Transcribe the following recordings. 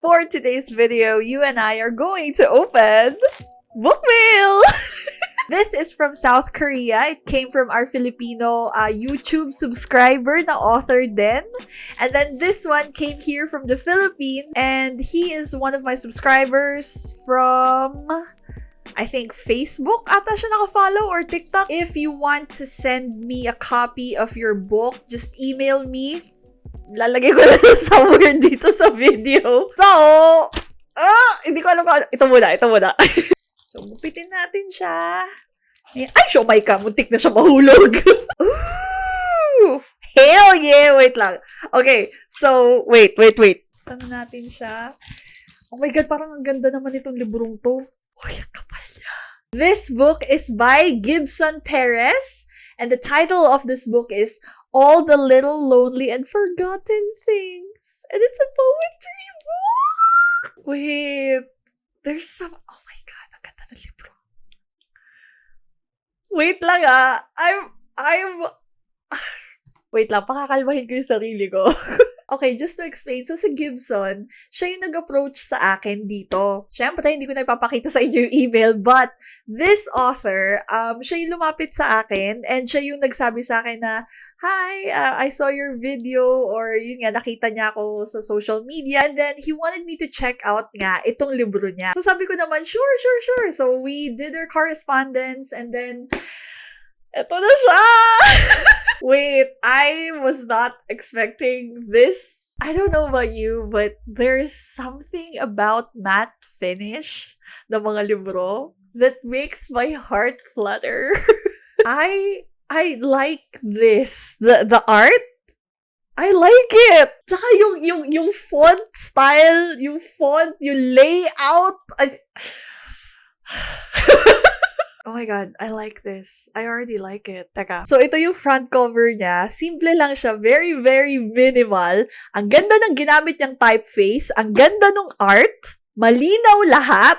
For today's video, you and I are going to open Bookmail! This is from South Korea. It came from our Filipino YouTube subscriber na author din. And then this one came here from the Philippines. And he is one of my subscribers from, I think, Facebook ata siya nakafollow or TikTok. If you want to send me a copy of your book, just email me. Lalagay ko na somewhere dito sa video. So, hindi ko alam kung ano. Ito muna. So, mupitin natin siya. Ayan. Ay, siomay ka. Muntik na siya mahulog. Ooh! Hell yeah! Wait lang. Okay. So, wait. Saan natin siya? Oh my God, parang ang ganda naman itong librong to. Uy, ang kapal niya. This book is by Gibson Perez. And the title of this book is All the Little Lonely and Forgotten Things. And it's a poetry book. Wait. There's some... Oh my God. Ang ganda ng libro. Wait lang I'm... Wait lang. Pakakalmahin ko yung sarili ko. Okay, just to explain. So, si Gibson, siya yung nag-approach sa akin dito. Siyempre, hindi ko na ipapakita sa inyo yung email, but this author, siya yung lumapit sa akin and siya yung nagsabi sa akin na, hi, I saw your video or yun nga, nakita niya ako sa social media and then he wanted me to check out nga itong libro niya. So, sabi ko naman, sure. So, we did our correspondence and then, eto na siya! Wait, I was not expecting this. I don't know about you, but there's something about matte finish ng mga libro that makes my heart flutter. I like this. The art, I like it. Tsaka yung font style, yung layout. Oh my God, I like this. I already like it. Teka. So, ito yung front cover niya. Simple lang siya. Very, very minimal. Ang ganda ng ginamit niyang typeface. Ang ganda ng art. Malinaw lahat.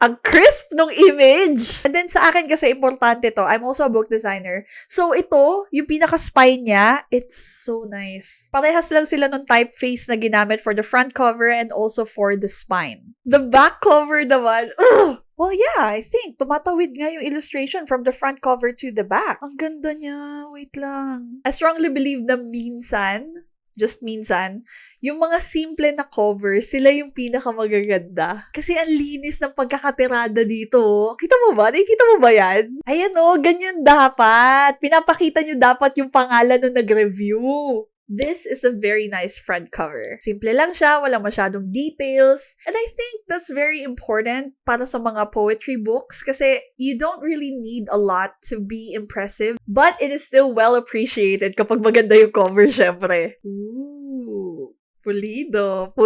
Ang crisp ng image. And then, sa akin kasi, importante to. I'm also a book designer. So, ito, yung pinaka-spine niya, it's so nice. Parehas lang sila ng typeface na ginamit for the front cover and also for the spine. The back cover naman, ugh! Well, yeah, I think. Tumatawid nga yung illustration from the front cover to the back. Ang ganda niya. Wait lang. I strongly believe na minsan, just minsan, yung mga simple na cover, sila yung pinakamagaganda. Kasi ang linis ng pagkakatirada dito. Kita mo ba? Nakikita mo ba yan? Ayan o, ganyan dapat. Pinapakita nyo dapat yung pangalan nung nag-review. This is a very nice front cover. Simple lang siya, walang masyadong details. And I think that's very important para sa mga poetry books kasi you don't really need a lot to be impressive, but it is still well appreciated kapag maganda yung cover, syempre. Ooh. Pulido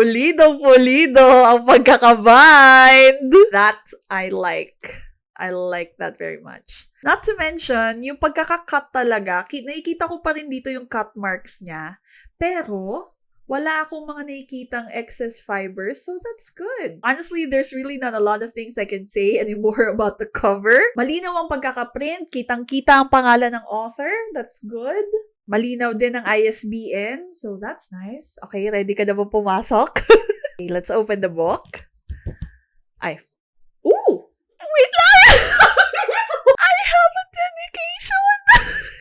ang pagkakabind. That I like. I like that very much. Not to mention, yung pagkakakat talaga, nakikita ko pa rin dito yung cut marks niya. Pero, wala akong mga nakikitang excess fibers, so that's good. Honestly, there's really not a lot of things I can say anymore about the cover. Malinaw ang pagkakaprint, kitang-kita ang pangalan ng author, that's good. Malinaw din ang ISBN, so that's nice. Okay, ready ka na ba pumasok? Okay, let's open the book. Ay. Ooh! Wait lang! I have a dedication!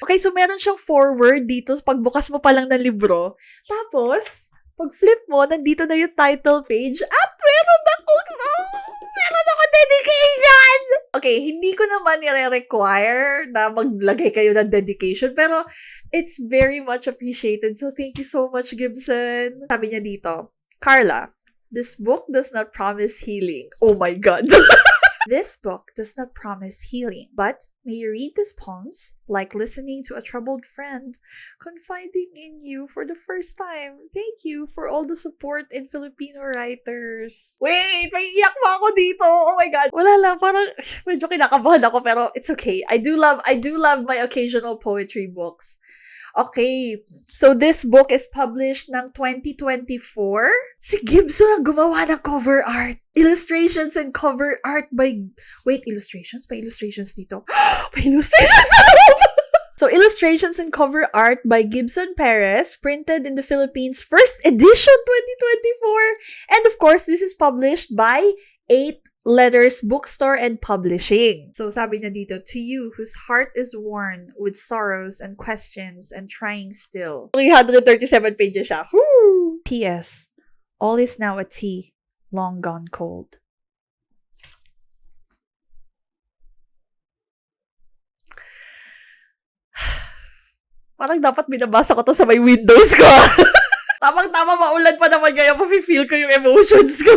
Okay, so meron siyang forward dito pagbukas mo pa lang ng libro. Tapos, pag flip mo, nandito na yung title page at meron ako dedication! Okay, hindi ko naman nire-require na maglagay kayo ng dedication, pero it's very much appreciated. So, thank you so much, Gibson. Sabi niya dito, Carla, this book does not promise healing. Oh my God! This book does not promise healing, but may you read these poems like listening to a troubled friend, confiding in you for the first time. Thank you for all the support in Filipino writers. Wait, may iyak pa ako dito. Oh my God. Wala lang, parang medyo kinakabahan ako pero it's okay. I do love my occasional poetry books. Okay, so this book is published ng 2024. Si Gibson ang gumawa ng cover art. Illustrations and cover art by... Wait, illustrations? May illustrations dito? May illustrations sa loob! So, illustrations and cover art by Gibson Perez, printed in the Philippines, first edition 2024. And of course, this is published by 8 Letters Bookstore and Publishing. So, sabi niya dito, to you whose heart is worn with sorrows and questions and trying still. 337 pages siya. Woo! P.S. All is now a tea, long gone cold. Parang dapat binabasa ko to sa may windows ko. Tamang-tama, maulan pa naman kaya mafe-feel ko yung emotions ko.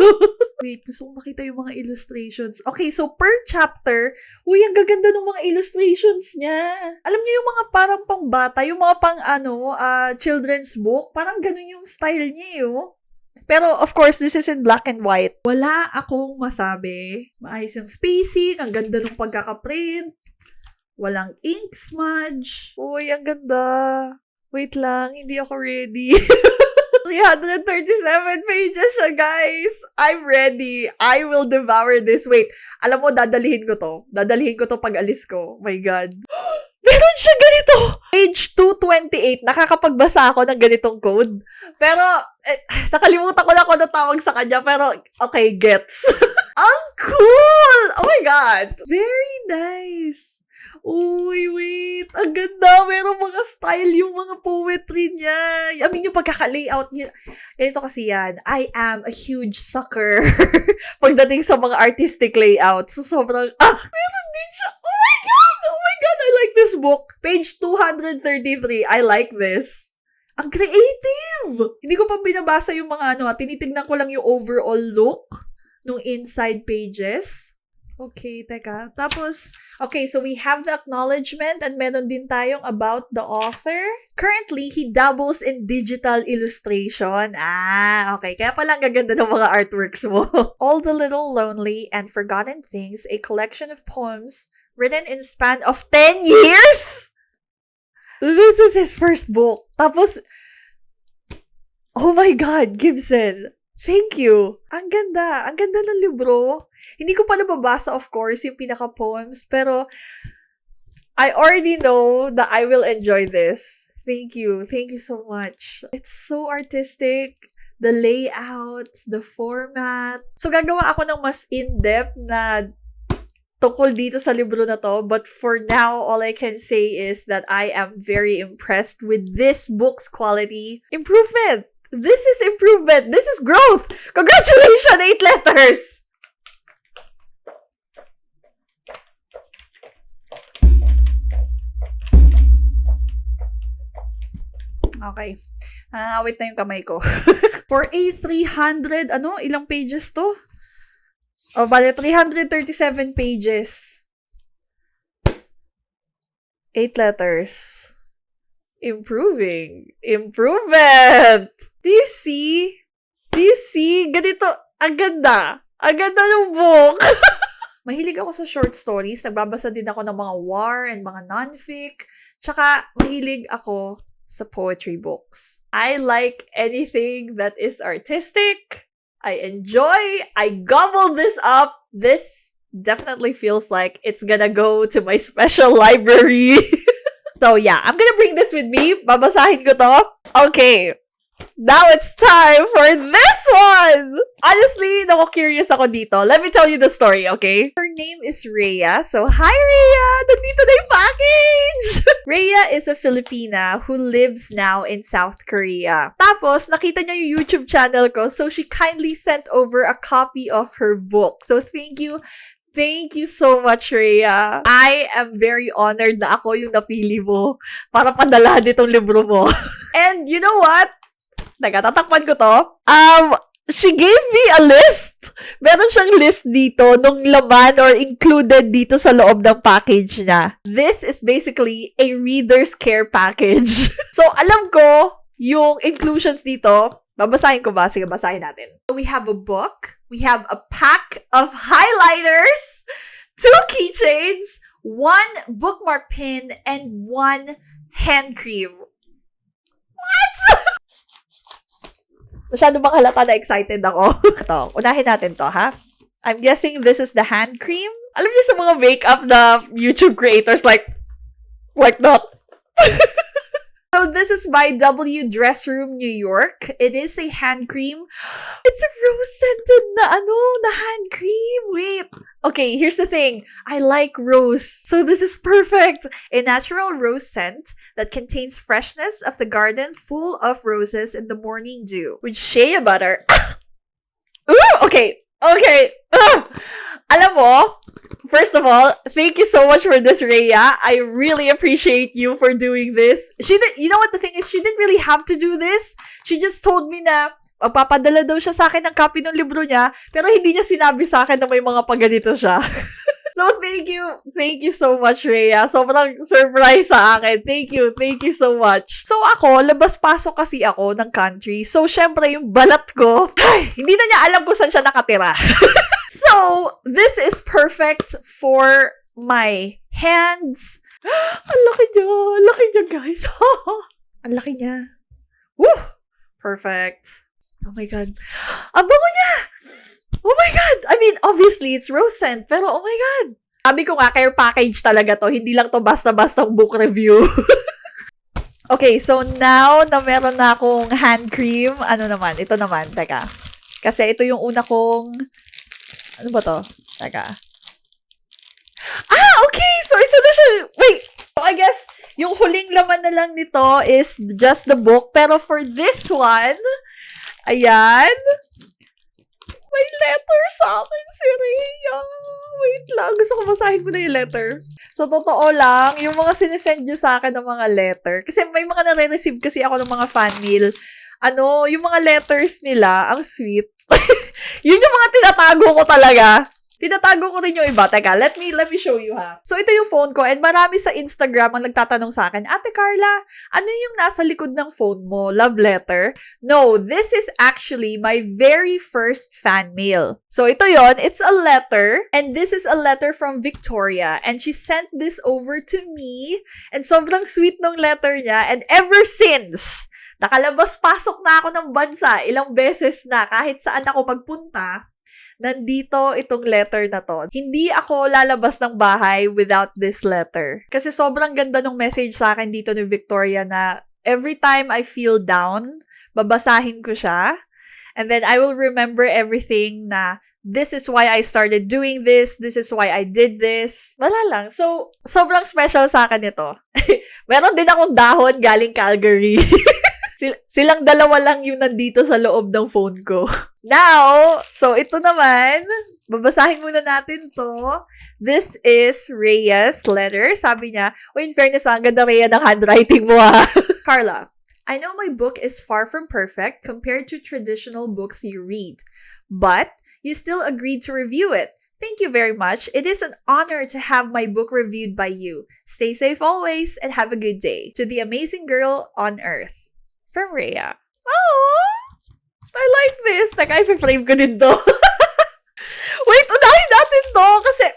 Wait, gusto kong makita yung mga illustrations. Okay, so per chapter, uy, ang gaganda ng mga illustrations niya. Alam niyo yung mga parang pangbata, yung mga pang children's book, parang ganun yung style niya Pero of course, this is in black and white. Wala akong masabi. Maayos yung spacing, ang ganda ng pagkakaprint. Walang ink smudge. Uy, ang ganda. Wait lang, hindi ako ready. 337 pages siya, guys. I'm ready. I will devour this. Wait, alam mo, dadalhin ko to. Dadalhin ko to pag alis ko. Oh my God. Meron siya ganito. Page 228. Nakakapagbasa ako ng ganitong code. Pero, nakalimutan ko na kung ano tawag sa kanya. Pero, okay, gets. Ang cool! Oh my God. Very nice. Uy, wait. Ang ganda. Merong mga style yung mga poetry niya. I mean, yung pagkaka-layout niya. Ganito kasi yan. I am a huge sucker pagdating sa mga artistic layout. So, sobrang, meron din siya. Oh my God! Oh my God! I like this book. Page 233. I like this. Ang creative! Hindi ko pa binabasa yung mga tinitignan ko lang yung overall look nung inside pages. Okay, teka. Tapos, okay, so we have the acknowledgement and meron din tayong about the author. Currently, he dabbles in digital illustration. Okay. Kaya pala ang gaganda ng mga artworks mo. All the Little Lonely and Forgotten Things, a collection of poems written in a span of 10 years? This is his first book. Tapos, oh my God, Gibson. Thank you. Ang ganda. Ang ganda ng libro. Hindi ko pa nababasa, of course, yung pinaka-poems, pero I already know that I will enjoy this. Thank you. Thank you so much. It's so artistic. The layout, the format. So, gagawa ako ng mas in-depth na tungkol dito sa libro na to. But for now, all I can say is that I am very impressed with this book's quality. Improvement! This is improvement. This is growth. Congratulations, 8 letters. Okay. Nangangawit na yung kamay ko. For a 300, ilang pages to? Bale, 337 pages. 8 letters. Improvement! Do you see? Ganito, ang ganda. Ang ganda ng book. Mahilig ako sa short stories. Nagbabasa din ako ng mga war and mga non-fic. Tsaka, mahilig ako sa poetry books. I like anything that is artistic. I enjoy. I gobble this up. This definitely feels like it's gonna go to my special library. So yeah, I'm gonna bring this with me. Babasahin ko to. Okay. Now it's time for this one! Honestly, curious ako dito. Let me tell you the story, okay? Her name is Rhea. So, hi Rhea! Nandito na yung package! Rhea is a Filipina who lives now in South Korea. Tapos, nakita niya yung YouTube channel ko, so she kindly sent over a copy of her book. So, thank you. Thank you so much, Rhea. I am very honored na ako yung napili mo para padala ditong libro mo. And you know what? Tatakpan ko to. She gave me a list. Meron siyang list dito nung laman or included dito sa loob ng package niya. This is basically a reader's care package. So, alam ko yung inclusions dito. Babasahin ko ba? Sige, basahin natin. So, we have a book. We have a pack of highlighters, 2 keychains, 1 bookmark pin, and 1 hand cream. What? Masyado bang halata na excited ako? Ito, unahin natin to, ha? I'm guessing this is the hand cream. Alam niyo sa mga makeup na YouTube creators like the So this is by W Dress Room New York. It is a hand cream. It's a rose-scented na hand cream. Wait. Okay, here's the thing. I like rose. So this is perfect. A natural rose scent that contains freshness of the garden full of roses in the morning dew with shea butter. Ooh, okay. Alam mo, first of all, thank you so much for this, Rhea. I really appreciate you for doing this. You know what the thing is? She didn't really have to do this. She just told me na papadala daw siya sa akin ng copy ng libro niya, pero hindi niya sinabi sa akin na may mga paganito siya. So, thank you so much, Rhea. Sobrang surprise sa akin. Thank you so much. So, ako, labas-pasok kasi ako ng country. So, syempre, yung balat ko, hindi na niya alam kung saan siya nakatira. So, this is perfect for my hands. Ang laki niya, guys. Ang laki niya. Woo! Perfect. Oh my God. Ang bango niya! Oh my God! I mean, obviously, it's rose scent, pero oh my God! Sabi ko nga, care package talaga to. Hindi lang to basta-basta book review. Okay, so now na meron na akong hand cream, ito naman, teka. Kasi ito yung una kong, ano ba to? Teka. Okay! So, isa na siya. Wait! So, I guess, yung huling laman na lang nito is just the book. Pero for this one, ayan, may letter sa akin si Rhea. Wait lang. Gusto ko basahin mo na yung letter. So, totoo lang, yung mga sinesend nyo sa akin ng mga letter. Kasi may mga nare-receive kasi ako ng mga fan mail. Yung mga letters nila, ang sweet. Yun yung mga tinatago ko talaga. Tinatago ko rin yung iba. Teka, let me show you ha. So, ito yung phone ko and marami sa Instagram ang nagtatanong sa akin, Ate Carla, ano yung nasa likod ng phone mo? Love letter? No, this is actually my very first fan mail. So, ito yon, it's a letter and this is a letter from Victoria and she sent this over to me and sobrang sweet ng letter niya and ever since, nakalabas-pasok na ako ng bansa ilang beses na kahit saan ako magpunta, nandito itong letter na to. Hindi ako lalabas ng bahay without this letter. Kasi sobrang ganda ng message sa akin dito ni Victoria na every time I feel down, babasahin ko siya. And then I will remember everything na this is why I started doing this. This is why I did this. Wala lang. So, sobrang special sa akin ito. Meron din akong dahon galing Calgary. Silang dalawa lang yung nandito sa loob ng phone ko. Now, so ito naman, babasahin muna natin to. This is Rhea's letter. Sabi niya, in fairness, ang ganda Rhea ng handwriting mo ha. Carla, I know my book is far from perfect compared to traditional books you read, but you still agreed to review it. Thank you very much. It is an honor to have my book reviewed by you. Stay safe always and have a good day. To the amazing girl on earth. From Rhea. Oh, I like this. I-frame ko din to. Wait, unahin natin to kasi...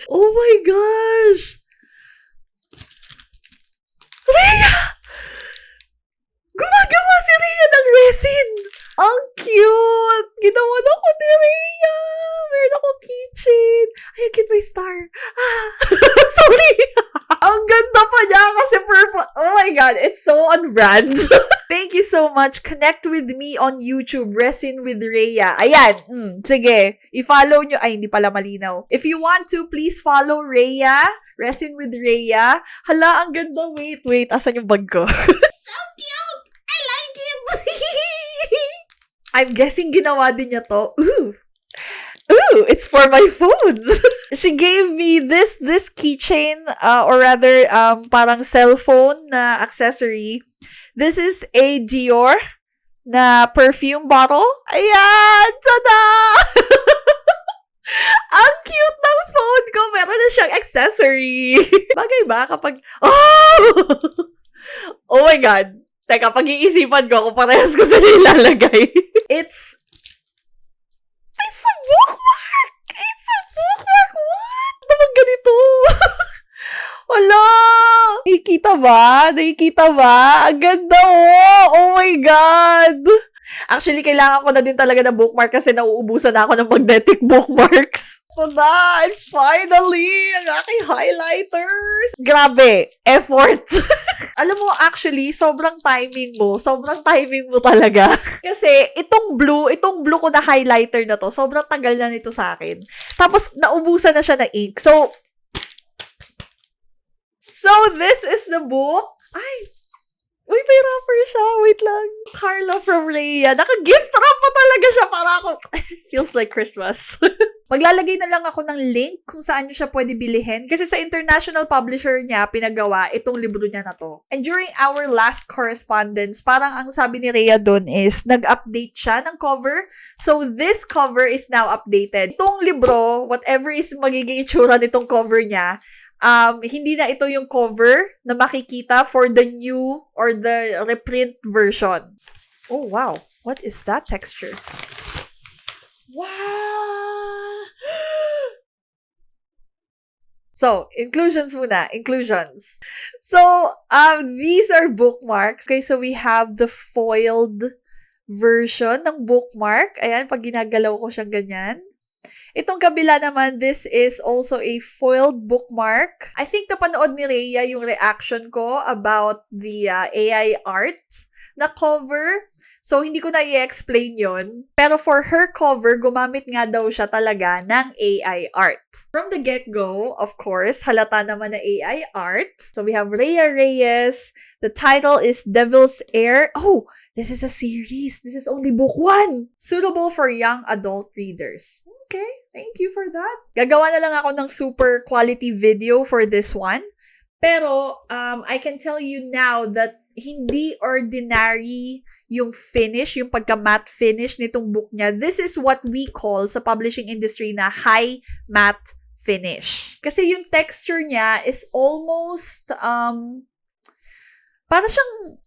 Oh my gosh! Rhea! Gumagawa si Rhea ng resin! Ang cute! Ginawa na ko ni Rhea! Meron akong keychain. Ay, cute may star. Sorry! Ang ganda pa niya kasi purple. Oh my God, it's so on brand. Thank you so much. Connect with me on YouTube, Resin with Rhea. Ayan, sige. I-follow nyo. Ay, hindi pala malinaw. If you want to, please follow Rhea, Resin with Rhea. Hala, ang ganda. Wait. Asan yung bag ko? So cute! I like it! I'm guessing ginawa din niya to. Ooh, it's for my phone. She gave me this keychain, or rather, parang cellphone na accessory. This is a Dior na perfume bottle. Ayan! Tada! Ang cute ng phone ko. Meron na siyang accessory. Bagay ba kapag... Oh my God. Teka, pag-iisipan ko kung parehas ko sa nilalagay. It's a bookmark! It's a bookmark! What? Naman ganito? Wala! Nakikita ba? Ang ganda oh my God! Actually, kailangan ko na din talaga ng bookmark kasi nauubusan na ako ng magnetic bookmarks. Ito na! And finally, ang aking highlighters! Grabe! Effort! Alam mo, actually, sobrang timing mo talaga. Kasi, itong blue ko na highlighter na to, sobrang tagal na nito sa akin. Tapos, naubusan na siya ng ink. So, this is the book. Ay! Uy, may wrapper siya. Wait lang. Carla from Rhea. Naka-gift wrap pa talaga siya para ako. Feels like Christmas. Maglalagay na lang ako ng link kung saan nyo siya pwede bilihin. Kasi sa international publisher niya, pinagawa itong libro niya na to. And during our last correspondence, parang ang sabi ni Rhea doon is, nag-update siya ng cover. So, this cover is now updated. Itong libro, whatever is magiging itsura nitong cover niya, hindi na ito yung cover na makikita for the new or the reprint version. Oh, wow. What is that texture? Wow! So, inclusions muna. Inclusions. So, these are bookmarks. Okay, so we have the foiled version ng bookmark. Ayan, pag ginagalaw ko siyang ganyan. Itong kabila naman, this is also a foiled bookmark. I think napanood ni Rhea yung reaction ko about the AI art na cover. So, hindi ko na i-explain yon. Pero for her cover, gumamit nga daw siya talaga ng AI art. From the get-go, of course, halata naman na AI art. So, we have Rhea Reyes. The title is Devil's Heir. Oh, this is a series. This is only book 1. Suitable for young adult readers. Okay, thank you for that. Gagawa na lang ako ng super quality video for this one. Pero, I can tell you now that hindi ordinary yung finish, yung pagka-matte finish nitong book niya. This is what we call sa publishing industry na high matte finish. Kasi yung texture niya is almost, para siyang,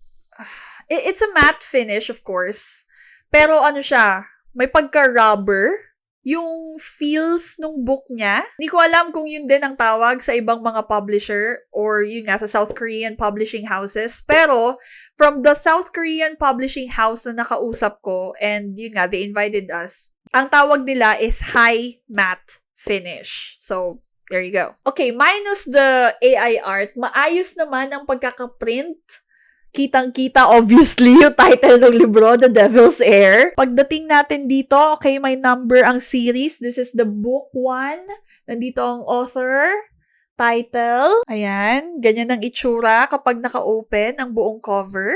it's a matte finish, of course. Pero ano siya, may pagka-rubber yung feels nung book niya. Hindi ko alam kung yun din ang tawag sa ibang mga publisher or yun nga sa South Korean publishing houses. Pero from the South Korean publishing house na nakausap ko and yun nga, they invited us, ang tawag nila is high matte finish. So, there you go. Okay, minus the AI art, maayos naman ang pagkakaprint. Kitang-kita, obviously, yung title ng libro, The Devil's Heir. Pagdating natin dito, okay, may number ang series. This is the book 1. Nandito ang author, title. Ayan, ganyan ang itsura kapag naka-open ang buong cover.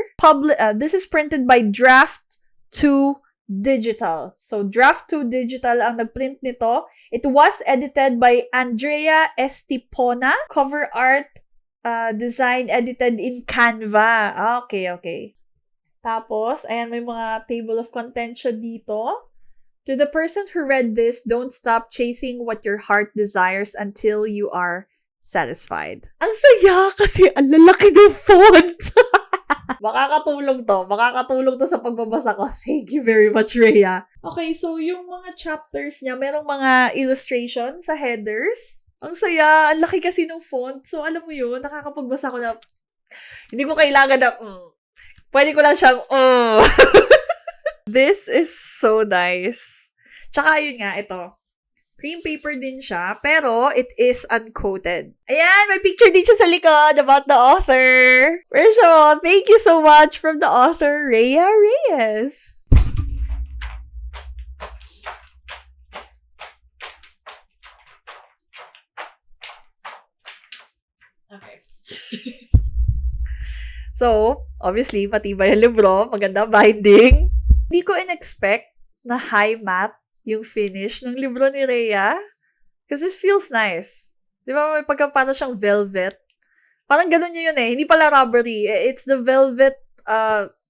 This is printed by Draft 2 Digital. So, Draft 2 Digital ang nagprint nito. It was edited by Andrea Estipona. Cover art, design edited in Canva. Okay. Tapos, ayan, may mga table of contents siya dito. To the person who read this, don't stop chasing what your heart desires until you are satisfied. Ang saya kasi ang lalaki ng font. Makakatulong to sa pagbabasa ko. Thank you very much, Rhea. Okay, so yung mga chapters niya, merong mga illustration sa headers. Ang saya, ang laki kasi ng font. So, alam mo yun, nakakapagbasa ko na, hindi ko kailangan na, pwede ko lang siyang, This is so nice. Tsaka, yun nga, ito. Cream paper din siya, pero it is uncoated. Ayan, may picture din siya sa likod about the author. Rachel, thank you so much from the author, Rhea Reyes. Okay. So, obviously, matibay ang libro, maganda binding. Hindi ko in-expect na high matte yung finish ng libro ni Rhea. Because this feels nice. Di ba, may pagkapano siyang velvet. Parang ganun yun eh. Hindi pala rubbery. It's the velvet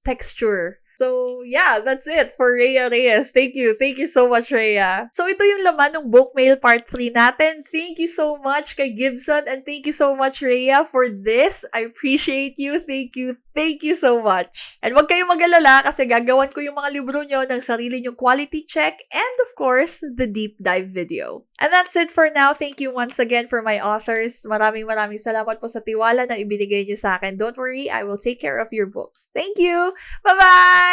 texture. So, yeah, that's it for Rhea Reyes. Thank you. Thank you so much, Rhea. So, ito yung laman ng book mail part 3 natin. Thank you so much kay Gibson and thank you so much, Rhea, for this. I appreciate you. Thank you. Thank you so much. And wag kayong mag-alala kasi gagawan ko yung mga libro nyo ng sarili nyong quality check and, of course, the deep dive video. And that's it for now. Thank you once again for my authors. Maraming salamat po sa tiwala na ibinigay nyo sa akin. Don't worry, I will take care of your books. Thank you! Bye-bye!